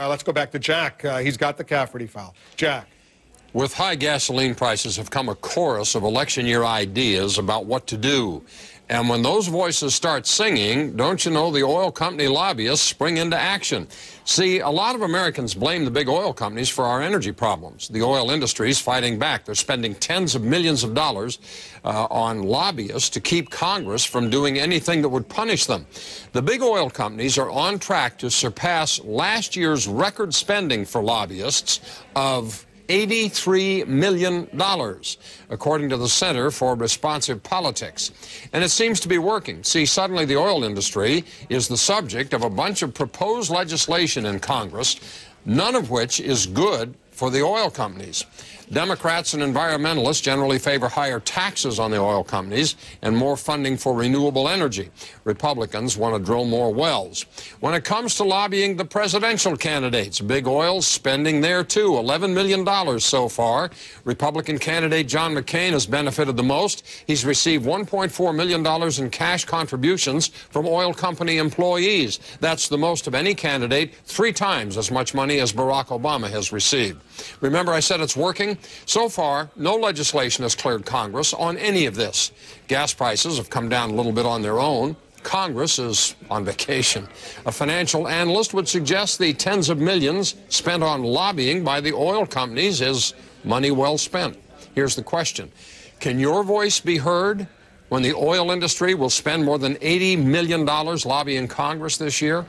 Now let's go back to Jack. He's got the Cafferty file. Jack. With high gasoline prices have come a chorus of election year ideas about what to do. And when those voices start singing, don't you know the oil company lobbyists spring into action? See, a lot of Americans blame the big oil companies for our energy problems. The oil industry is fighting back. They're spending tens of millions of dollars on lobbyists to keep Congress from doing anything that would punish them. The big oil companies are on track to surpass last year's record spending for lobbyists of $83 million, according to the Center for Responsive Politics. And it seems to be working. See, suddenly the oil industry is the subject of a bunch of proposed legislation in Congress, none of which is good for the oil companies. Democrats and environmentalists generally favor higher taxes on the oil companies and more funding for renewable energy. Republicans want to drill more wells. When it comes to lobbying the presidential candidates, big oil's spending there too, $11 million so far. Republican candidate John McCain has benefited the most. He's received $1.4 million in cash contributions from oil company employees. That's the most of any candidate, 3 times as much money as Barack Obama has received. Remember I said it's working? So far, no legislation has cleared Congress on any of this. Gas prices have come down a little bit on their own. Congress is on vacation. A financial analyst would suggest the tens of millions spent on lobbying by the oil companies is money well spent. Here's the question. Can your voice be heard when the oil industry will spend more than $80 million lobbying Congress this year?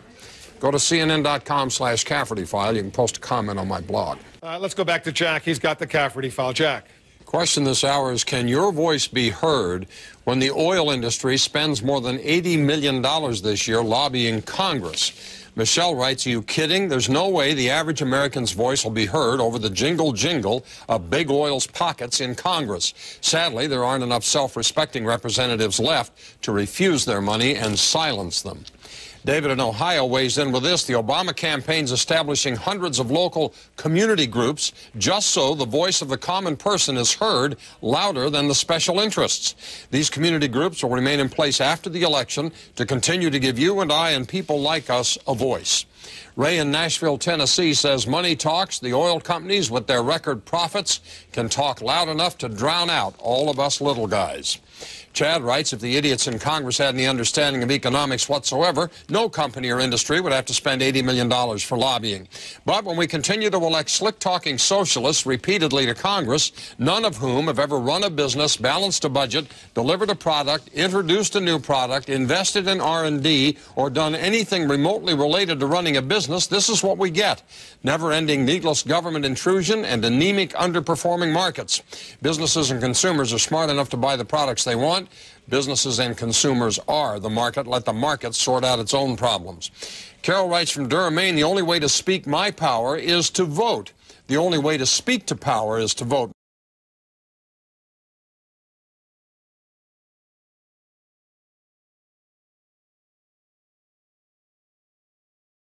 Go to CNN.com/Cafferty file. You can post a comment on my blog. Let's go back to Jack. He's got the Cafferty file. Jack. Question this hour is, can your voice be heard when the oil industry spends more than $80 million this year lobbying Congress? Michelle writes, are you kidding? There's no way the average American's voice will be heard over the jingle of big oil's pockets in Congress. Sadly, there aren't enough self-respecting representatives left to refuse their money and silence them. David in Ohio weighs in with this. The Obama campaign's establishing hundreds of local community groups just so the voice of the common person is heard louder than the special interests. These community groups will remain in place after the election to continue to give you and I and people like us a voice. Ray in Nashville, Tennessee says money talks. The oil companies with their record profits can talk loud enough to drown out all of us little guys. Chad writes, if the idiots in Congress had any understanding of economics whatsoever, no company or industry would have to spend $80 million for lobbying. But when we continue to elect slick-talking socialists repeatedly to Congress, none of whom have ever run a business, balanced a budget, delivered a product, introduced a new product, invested in R&D, or done anything remotely related to running a business, this is what we get. Never-ending needless government intrusion and anemic underperforming markets. Businesses and consumers are smart enough to buy the products they want. Businesses and consumers are the market. Let the market sort out its own problems. Carol writes from Durham, Maine, the only way to speak my power is to vote. The only way to speak to power is to vote.